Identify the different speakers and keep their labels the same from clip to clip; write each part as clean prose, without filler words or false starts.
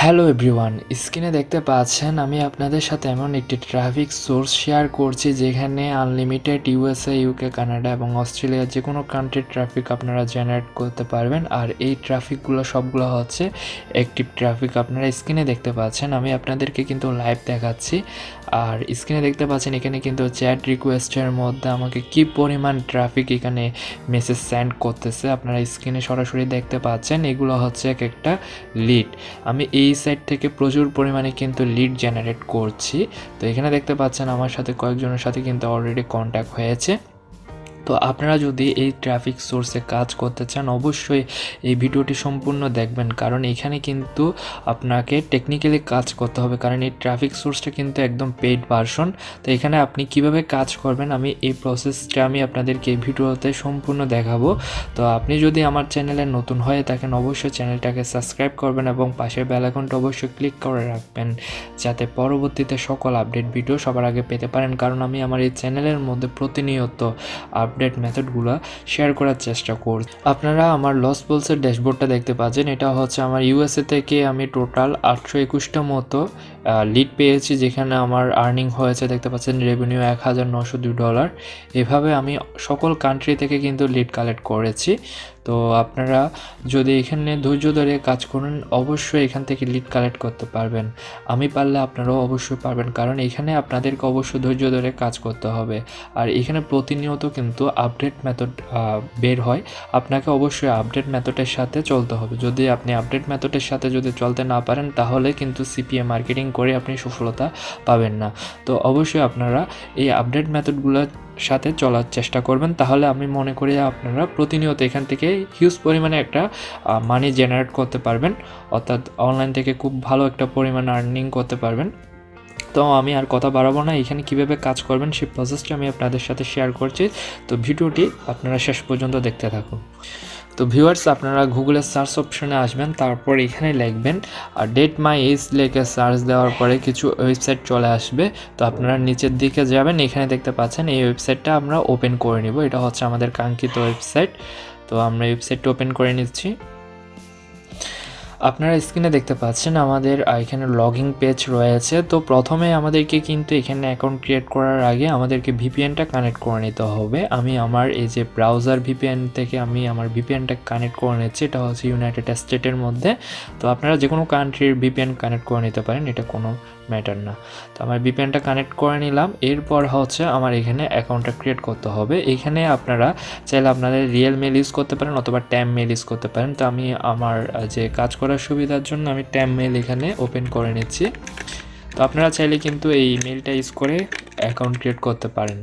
Speaker 1: Hello everyone, স্ক্রিনে দেখতে পাচ্ছেন আমি আপনাদের সাথে এমন একটি ট্রাফিক সোর্স শেয়ার করছি যেখানে আনলিমিটেড ইউএসএ, ইউকে, কানাডা এবং অস্ট্রেলিয়ার যে কোনো কান্ট্রির ট্রাফিক আপনারা জেনারেট করতে পারবেন। আর এই ট্রাফিকগুলো সবগুলো হচ্ছে অ্যাক্টিভ ট্রাফিক। আপনারা স্ক্রিনে দেখতে পাচ্ছেন, আমি আপনাদেরকে কিন্তু লাইভ দেখাচ্ছি। আর স্ক্রিনে দেখতে পাচ্ছেন এখানে কিন্তু চ্যাট রিকোয়েস্টের মধ্যে আমাকে কি পরিমাণ ট্রাফিক এখানে মেসেজ সেন্ড করতেছে আপনারা স্ক্রিনে সরাসরি দেখতে পাচ্ছেন। এগুলো হচ্ছে এক একটা লিড। আমি এই সাইট থেকে প্রচুর পরিমাণে কিন্তু লিড জেনারেট করছি। তো এখানে দেখতে পাচ্ছেন আমার সাথে কয়েকজনের সাথে কিন্তু অলরেডি কন্ট্যাক্ট হয়েছে। তো আপনারা যদি এই ট্রাফিক সোর্সে কাজ করতে চান অবশ্যই এই ভিডিওটি সম্পূর্ণ দেখবেন, কারণ এখানে কিন্তু আপনাকে টেকনিক্যালি কাজ করতে হবে, কারণ এই ট্রাফিক সোর্সটা কিন্তু একদম পেইড ভার্সন। তো এখানে আপনি কিভাবে কাজ করবেন আমি এই প্রসেসটা আপনাদেরকে এই ভিডিওতে সম্পূর্ণ দেখাবো। তো আপনি যদি আমার চ্যানেলে নতুন হয়ে থাকেন অবশ্যই চ্যানেলটাকে সাবস্ক্রাইব করবেন এবং পাশের বেল আইকনটা অবশ্যই ক্লিক করে রাখবেন যাতে পরবর্তীতে সকল আপডেট ভিডিও সবার আগে পেতে পারেন, কারণ আমি আমার এই চ্যানেলের মধ্যে প্রতিনিয়ত আপডেট মেথডগুলো শেয়ার করার চেষ্টা করছি। আপনারা আমার লস পলসের ড্যাশবোর্ডটা দেখতে পাচ্ছেন, এটা হচ্ছে আমার ইউএসএ থেকে আমি টোটাল 821টা মতো লিড পেয়েছি, যেখানে আমার আর্নিং হয়েছে দেখতে পাচ্ছেন রেভিনিউ $1,902। এভাবে আমি সকল কান্ট্রি থেকে কিন্তু লিড কালেক্ট করেছি। তো আপনারা যদি এখানে ধৈর্য ধরে কাজ করেন অবশ্যই এখান থেকে লিড কালেক্ট করতে পারবেন। আমি পারলে আপনারাও অবশ্যই পারবেন, কারণ এখানে আপনাদেরকে অবশ্যই ধৈর্য ধরে কাজ করতে হবে। আর এখানে প্রতিনিয়ত কিন্তু আপডেট মেথড বের হয়, আপনাকে অবশ্যই আপডেট মেথডের সাথে চলতে হবে। যদি আপনি আপডেট মেথডের সাথে যদি চলতে না পারেন তাহলে কিন্তু সিপিএ মার্কেটিং করে আপনি সফলতা পাবেন না। তো অবশ্যই আপনারা এই আপডেট মেথডগুলোর সাথে চলার চেষ্টা করবেন, তাহলে আমি মনে করি আপনারা প্রতিনিয়ত এখান থেকে হিউজ পরিমাণে একটা মানি জেনারেট করতে পারবেন, অর্থাৎ অনলাইন থেকে খুব ভালো একটা পরিমাণ আর্নিং করতে পারবেন। তো আমি আর কথা বাড়াবো না, এখানে কিভাবে কাজ করবেন সেই প্রসেসটা আমি আপনাদের সাথে শেয়ার করছি। তো ভিডিওটি আপনারা শেষ পর্যন্ত দেখতে থাকুন। তো ভিউয়ার্স, আপনারা গুগলের সার্চ অপশনে আসবেন, তারপর এখানে লিখবেন আর ডেট মাই এজ লিখে সার্চ দেওয়ার পরে কিছু ওয়েবসাইট চলে আসবে। তো আপনারা নিচের দিকে যাবেন, এখানে দেখতে পাচ্ছেন এই ওয়েবসাইটটা আমরা ওপেন করে নিব। এটা হচ্ছে আমাদের কাঙ্ক্ষিত ওয়েবসাইট। তো আমরা ওয়েবসাইটটা ওপেন করে নিচ্ছি। আপনারা স্ক্রিনে দেখতে পাচ্ছেন আমাদের এখানে লগইন পেজ রয়েছে। তো প্রথমে আমাদেরকে কিন্তু এখানে অ্যাকাউন্ট ক্রিয়েট করার আগে আমাদেরকে ভিপিএনটা কানেক্ট করে নিতে হবে। আমি আমার এই যে ব্রাউজার ভিপিএন থেকে আমি আমার ভিপিএনটা কানেক্ট করে নিচ্ছি। এটা হচ্ছে ইউনাইটেড স্টেটের মধ্যে। তো আপনারা যে কোনো কান্ট্রির ভিপিএন কানেক্ট করে নিতে পারেন, এটা কোনো ম্যাটার না। তো আমার ভিপিএনটা কানেক্ট করে নিলাম। এরপর হচ্ছে আমার এখানে অ্যাকাউন্টটা ক্রিয়েট করতে হবে। এখানে আপনারা চাইলে আপনাদের রিয়েল মেল ইউজ করতে পারেন অথবা ট্যাম মেল ইউজ করতে পারেন। তো আমি আমার যে কাজ করার সুবিধার জন্য আমি ট্যাম মেল এখানে ওপেন করে নিচ্ছি। তো আপনারা চাইলে কিন্তু এই মেলটা ইউজ করে অ্যাকাউন্ট ক্রিয়েট করতে পারেন।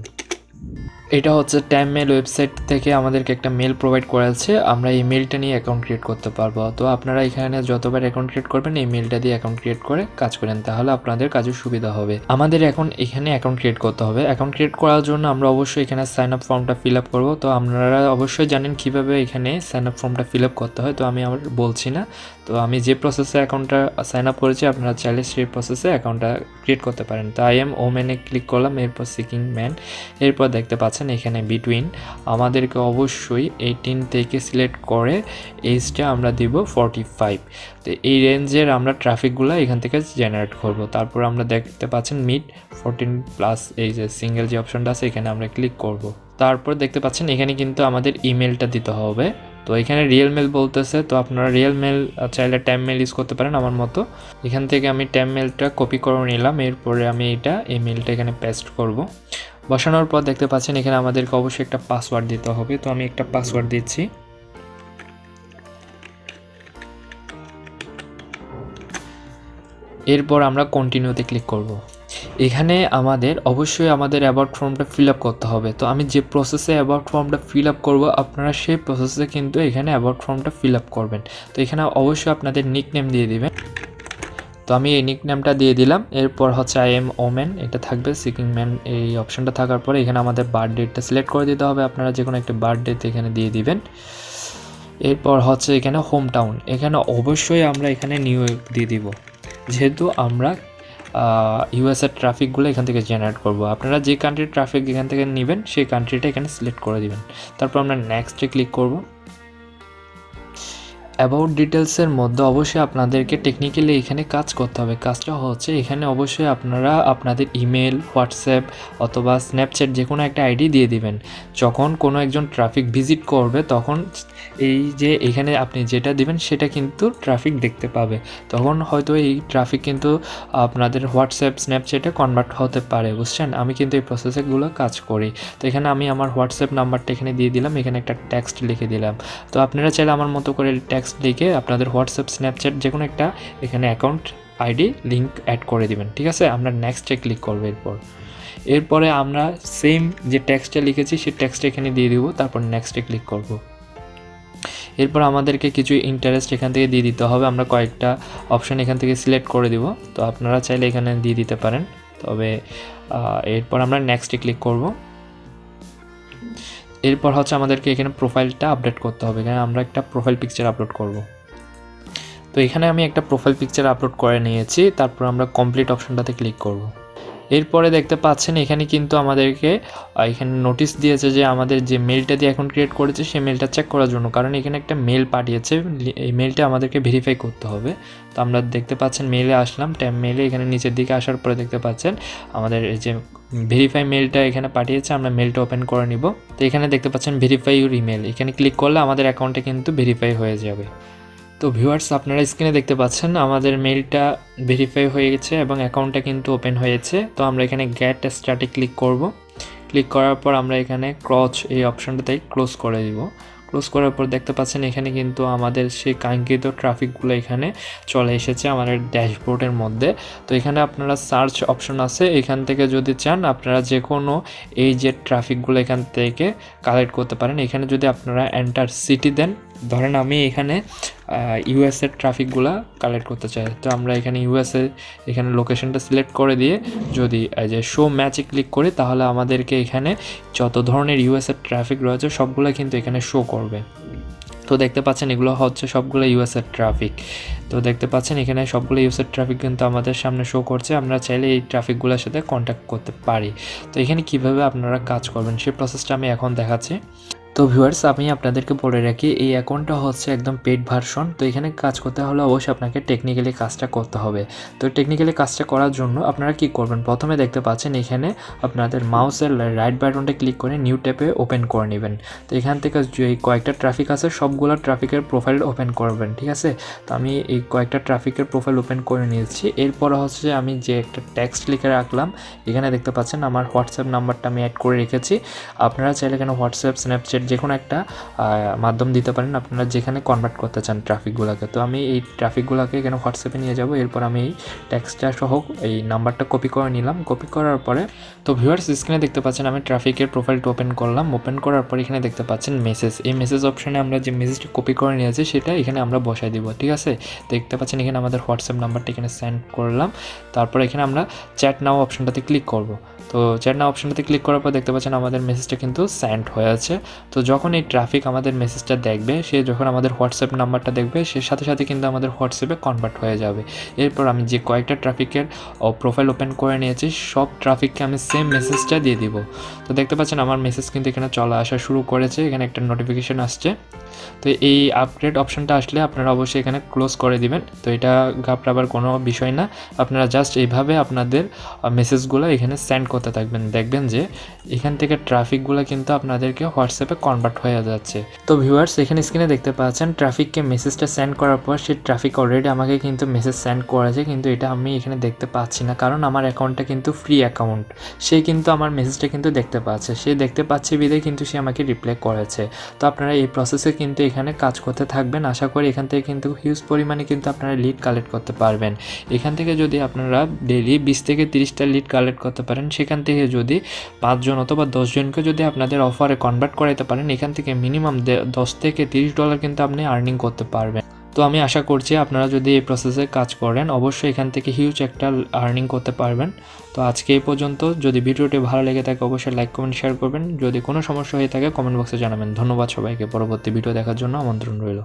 Speaker 1: এটা হচ্ছে ট্যাম মেল ওয়েবসাইট থেকে আমাদেরকে একটা মেল প্রোভাইড করেছে, আমরা এই মেলটা নিয়ে অ্যাকাউন্ট ক্রিয়েট করতে পারবো। তো আপনারা এখানে যতবার অ্যাকাউন্ট ক্রিয়েট করবেন এই মেলটা দিয়ে অ্যাকাউন্ট ক্রিয়েট করে কাজ করেন, তাহলে আপনাদের কাজের সুবিধা হবে। আমাদের এখন এখানে অ্যাকাউন্ট ক্রিয়েট করতে হবে। অ্যাকাউন্ট ক্রিয়েট করার জন্য আমরা অবশ্যই এখানে সাইন আপ ফর্মটা ফিল আপ করবো। তো আপনারা অবশ্যই জানেন কীভাবে এখানে সাইন আপ ফর্মটা ফিল আপ করতে হয়, তো আমি আবার বলছি না। তো আমি যে প্রসেসে অ্যাকাউন্টটা সাইন আপ করেছি আপনারা চাইলে সেই প্রসেসে অ্যাকাউন্টটা ক্রিয়েট করতে পারেন। তো আই এম ওমেনে ক্লিক করলাম, এরপর সিকিং ম্যান। এরপর দেখতে পাচ্ছেন এখানে বিটুইন আমাদেরকে অবশ্যই 18 থেকে সিলেক্ট করে এজটা আমরা দিব 45। তো এই রেঞ্জের আমরা ট্রাফিকগুলো এখান থেকে জেনারেট করব। তারপর আমরা দেখতে পাচ্ছেন মিড 14+, এই যে সিঙ্গেল যে অপশনটা আছে এখানে আমরা ক্লিক করব। তারপর দেখতে পাচ্ছেন এখানে কিন্তু আমাদের ইমেলটা দিতে হবে। তো এখানে রিয়েল মেল বলতেছে, তো আপনারা রিয়েল মেল চাইলে ট্যাম মেল ইউজ করতে পারেন আমার মতো। এখান থেকে আমি ট্যাম মেলটা কপি করে নিলাম, এরপরে আমি এই মেলটা এখানে পেস্ট করব। বসানোর পর দেখতে পাচ্ছেন এখানে আমাদেরকে অবশ্যই একটা পাসওয়ার্ড দিতে হবে। তো আমি একটা পাসওয়ার্ড দিচ্ছি। এরপর আমরা কন্টিনিউতে ক্লিক করব। এখানে আমাদের অবশ্যই আমাদের অ্যাবাউট ফর্মটা ফিল আপ করতে হবে। তো আমি যে প্রসেসে অ্যাবাউট ফর্মটা ফিল আপ করবো আপনারা সেই প্রসেসে কিন্তু এখানে অ্যাবাউট ফর্মটা ফিল আপ করবেন। তো এখানে অবশ্যই আপনাদের নিকনেম দিয়ে দিবেন। তো আমি এই নিকনেমটা দিয়ে দিলাম। এরপর হচ্ছে আই এম ওমেন এটা থাকবে, সিকিং ম্যান এই অপশনটা থাকার পরে এখানে আমাদের বার্থ ডেটটা সিলেক্ট করে দিতে হবে। আপনারা যে কোনো একটা বার্থ ডেট এখানে দিয়ে দিবেন। এরপর হচ্ছে এখানে হোম টাউন, এখানে অবশ্যই আমরা এখানে নিউ ইয়র্ক দিয়ে দিব, যেহেতু আমরা ইউএসএর ট্রাফিকগুলো এখান থেকে জেনারেট করব। আপনারা যে কান্ট্রির ট্রাফিক এখান থেকে নেবেন সেই কান্ট্রিটা এখানে সিলেক্ট করে দিবেন। তারপর আমরা নেক্সটে ক্লিক করব। অ্যাবাউট ডিটেলসের মধ্যে অবশ্যই আপনাদেরকে টেকনিক্যালি এখানে কাজ করতে হবে। কাজটা হচ্ছে এখানে অবশ্যই আপনারা আপনাদের ইমেল, হোয়াটসঅ্যাপ অথবা স্ন্যাপচ্যাট যে কোনো একটা আইডি দিয়ে দিবেন। যখন কোনো একজন ট্রাফিক ভিজিট করবে তখন এই যে এখানে আপনি যেটা দিবেন সেটা কিন্তু ট্রাফিক দেখতে পাবে। তখন হয়তো এই ট্রাফিক কিন্তু আপনাদের হোয়াটসঅ্যাপ, স্ন্যাপচ্যাটে কনভার্ট হতে পারে, বুঝছেন? আমি কিন্তু এই প্রসেসগুলো কাজ করি। তো এখানে আমি আমার হোয়াটসঅ্যাপ নাম্বারটা এখানে দিয়ে দিলাম, এখানে একটা টেক্সট লিখে দিলাম। তো আপনারা চাইলে আমার মতো করে টেক্সট লিখে আপনাদের হোয়াটসঅ্যাপ, স্ন্যাপচ্যাট যে কোনো একটা এখানে অ্যাকাউন্ট আইডি লিঙ্ক অ্যাড করে দিবেন, ঠিক আছে? আমরা নেক্সটে ক্লিক করবো। এরপরে আমরা সেম যে টেক্সটটা লিখেছি সেই টেক্সটটা এখানে দিয়ে দিব, তারপর নেক্সটে ক্লিক করব। এরপর আমাদেরকে কিছু ইন্টারেস্ট এখান থেকে দিয়ে দিতে হবে। আমরা কয়েকটা অপশান এখান থেকে সিলেক্ট করে দিব, তো আপনারা চাইলে এখানে দিয়ে দিতে পারেন। তবে এরপর আমরা নেক্সটে ক্লিক করব। এরপর হচ্ছে আমাদেরকে এখানে প্রোফাইলটা আপডেট করতে হবে। এখানে আমরা একটা প্রোফাইল পিকচার আপলোড করব। তো এখানে আমি একটা প্রোফাইল পিকচার আপলোড করে নিয়েছি। তারপর আমরা কমপ্লিট অপশনটাতে ক্লিক করব। এরপরে দেখতে পাচ্ছেন এখানে কিন্তু আমাদেরকে এখানে নোটিশ দিয়েছে যে আমাদের যে মেলটা দিয়ে এখন ক্রিয়েট করেছে সেই মেলটা চেক করার জন্য, কারণ এখানে একটা মেল পাঠিয়েছে, এই মেলটা আমাদেরকে ভেরিফাই করতে হবে। তো আমরা দেখতে পাচ্ছেন মেলে আসলাম, ট্যাব মেলে এখানে নিচের দিকে আসার পরে দেখতে পাচ্ছেন আমাদের যে ভেরিফাই মেলটা এখানে পাঠিয়েছে, আমরা মেলটা ওপেন করে নিব। তো এখানে দেখতে পাচ্ছেন ভেরিফাই ইউর ইমেল, এখানে ক্লিক করলে আমাদের অ্যাকাউন্টে কিন্তু ভেরিফাই হয়ে যাবে। তো ভিউয়ার্স, আপনারা স্ক্রিনে দেখতে পাচ্ছেন আমাদের মেলটা ভেরিফাই হয়ে গেছে এবং অ্যাকাউন্টটা কিন্তু ওপেন হয়েছে। তো আমরা এখানে গেট স্টার্টে ক্লিক করব। ক্লিক করার পর আমরা এখানে ক্রচ এই অপশনটাতে ক্লোজ করে দিব। ক্লোজ করার পর দেখতে পাচ্ছেন এখানে কিন্তু আমাদের সেই কাঙ্ক্ষিত ট্রাফিকগুলো এখানে চলে এসেছে আমাদের ড্যাশবোর্ডের মধ্যে। তো এখানে আপনারা সার্চ অপশন আছে, এখান থেকে যদি চান আপনারা যে কোনো এই যে ট্রাফিকগুলো এখান থেকে কালেক্ট করতে পারেন। এখানে যদি আপনারা এন্টার সিটি দেন, ধরেন আমি এখানে ইউএসএর ট্রাফিকগুলো কালেক্ট করতে চাই, তো আমরা এখানে ইউএসএ এখানে লোকেশনটা সিলেক্ট করে দিয়ে যদি এই যে শো ম্যাচে ক্লিক করি তাহলে আমাদেরকে এখানে যত ধরনের ইউএসএর ট্রাফিক রয়েছে সবগুলো কিন্তু এখানে শো করবে। তো দেখতে পাচ্ছেন এগুলো হচ্ছে সবগুলো ইউএসএর ট্রাফিক। তো দেখতে পাচ্ছেন এখানে সবগুলো ইউএসএর ট্রাফিক কিন্তু আমাদের সামনে শো করছে। আমরা চাইলে এই ট্রাফিকগুলোর সাথে কন্ট্যাক্ট করতে পারি। তো এখানে কিভাবে আপনারা কাজ করবেন সেই প্রসেসটা আমি এখন দেখাচ্ছি। তো ভিউয়ার্স, আমি আপনাদেরকে বলে রাখি এই অ্যাকাউন্টটা হচ্ছে একদম পেইড ভার্সন। তো এখানে কাজ করতে হলে অবশ্যই আপনাকে টেকনিক্যালি কাজটা করতে হবে। তো টেকনিক্যালি কাজটা করার জন্য আপনারা কি করবেন, প্রথমে দেখতে পাচ্ছেন এখানে আপনাদের মাউসের রাইট বাটনটা ক্লিক করে নিউ ট্যাবে ওপেন করে নেবেন। তো এখান থেকে যে কয়েকটা ট্রাফিক আছে সবগুলো ট্রাফিকের প্রোফাইল ওপেন করবেন, ঠিক আছে? তো আমি এই কয়েকটা ট্রাফিকের প্রোফাইল ওপেন করে নিয়েছি। এরপর হচ্ছে আমি যে একটা টেক্সট লিখে রাখলাম, এখানে দেখতে পাচ্ছেন আমার হোয়াটসঅ্যাপ নাম্বারটা আমি অ্যাড করে রেখেছি। আপনারা চাইলে এখানে হোয়াটসঅ্যাপ, স্ন্যাপচ্যাট যে কোনো একটা মাধ্যম দিতে পারেন আপনারা যেখানে কনভার্ট করতে চান ট্রাফিকগুলোকে। তো আমি এই ট্রাফিকগুলোকে এখানে হোয়াটসঅ্যাপে নিয়ে যাব। এরপর আমি এই টেক্সটটা সহ এই নাম্বারটা কপি করে নিলাম। কপি করার পরে তো ভিউয়ার্স স্ক্রিনে দেখতে পাচ্ছেন আমি ট্রাফিকের প্রোফাইলটা ওপেন করলাম। ওপেন করার পর এখানে দেখতে পাচ্ছেন মেসেজ, এই মেসেজ অপশানে আমরা যে মেসেজটা কপি করে নিয়েছি সেটা এখানে আমরা বসাই দিব, ঠিক আছে? দেখতে পাচ্ছেন এখানে আমাদের হোয়াটসঅ্যাপ নাম্বারটা এখানে সেন্ড করলাম। তারপর এখানে আমরা চ্যাট নাও অপশানটাতে ক্লিক করব। তো চ্যাট নাও অপশানটাতে ক্লিক করার পর দেখতে পাচ্ছেন আমাদের মেসেজটা কিন্তু সেন্ড হয়ে আছে। তো যখন এই ট্রাফিক আমাদের মেসেজটা দেখবে, সে যখন আমাদের হোয়াটসঅ্যাপ নাম্বারটা দেখবে সে সাথে সাথে কিন্তু আমাদের হোয়াটসঅ্যাপে কনভার্ট হয়ে যাবে। এরপর আমি যে কয়েকটা ট্রাফিকের প্রোফাইল ওপেন করে নিয়েছি সব ট্রাফিককে আমি সেম মেসেজটা দিয়ে দিব। তো দেখতে পাচ্ছেন আমার মেসেজ কিন্তু এখানে চলে আসা শুরু করেছে, এখানে একটা নোটিফিকেশান আসছে। তো এই আপগ্রেড অপশানটা আসলে আপনারা অবশ্যই এখানে ক্লোজ করে দিবেন। তো এটা ঘাবড়াবার কোনো বিষয় না, আপনারা জাস্ট এইভাবে আপনাদের মেসেজগুলো এখানে সেন্ড করতে থাকবেন। দেখবেন যে এখান থেকে ট্রাফিকগুলো কিন্তু আপনাদেরকে হোয়াটসঅ্যাপে কনভার্ট হয়ে যাচ্ছে। তো ভিউয়ার্স এখানে স্ক্রিনে দেখতে পাচ্ছেন ট্রাফিককে মেসেজটা সেন্ড করার পর সেই ট্রাফিক অলরেডি আমাকে কিন্তু মেসেজ সেন্ড করেছে, কিন্তু এটা আমি এখানে দেখতে পাচ্ছি না কারণ আমার অ্যাকাউন্টটা কিন্তু ফ্রি অ্যাকাউন্ট। সে কিন্তু আমার মেসেজটা কিন্তু দেখতে পাচ্ছে, সে দেখতে পাচ্ছে বিধে কিন্তু সে আমাকে রিপ্লাই করেছে। তো আপনারা এই প্রসেসে কিন্তু এখানে কাজ করতে থাকবেন। আশা করি এখান থেকে কিন্তু হিউজ পরিমাণে কিন্তু আপনারা লিড কালেক্ট করতে পারবেন। এখান থেকে যদি আপনারা ডেইলি 20 থেকে 30টা লিড কালেক্ট করতে পারেন, সেখান থেকে যদি 5 জন অথবা 10 জনকে যদি আপনাদের অফারে কনভার্ট করাইতে পারেন, এখান থেকে মিনিমাম $10 থেকে $30 কিন্তু আপনি আর্নিং করতে পারবেন। তো আমি আশা করছি আপনারা যদি এই প্রসেসে কাজ করেন অবশ্যই এখান থেকে হিউজ একটা আর্নিং করতে পারবেন। তো আজকে এই পর্যন্ত। যদি ভিডিওটি ভালো লেগে থাকে অবশ্যই লাইক, কমেন্ট, শেয়ার করবেন। যদি কোনো সমস্যা হয়ে থাকে কমেন্ট বক্সে জানাবেন। ধন্যবাদ সবাইকে। পরবর্তী ভিডিও দেখার জন্য আমন্ত্রণ রইল।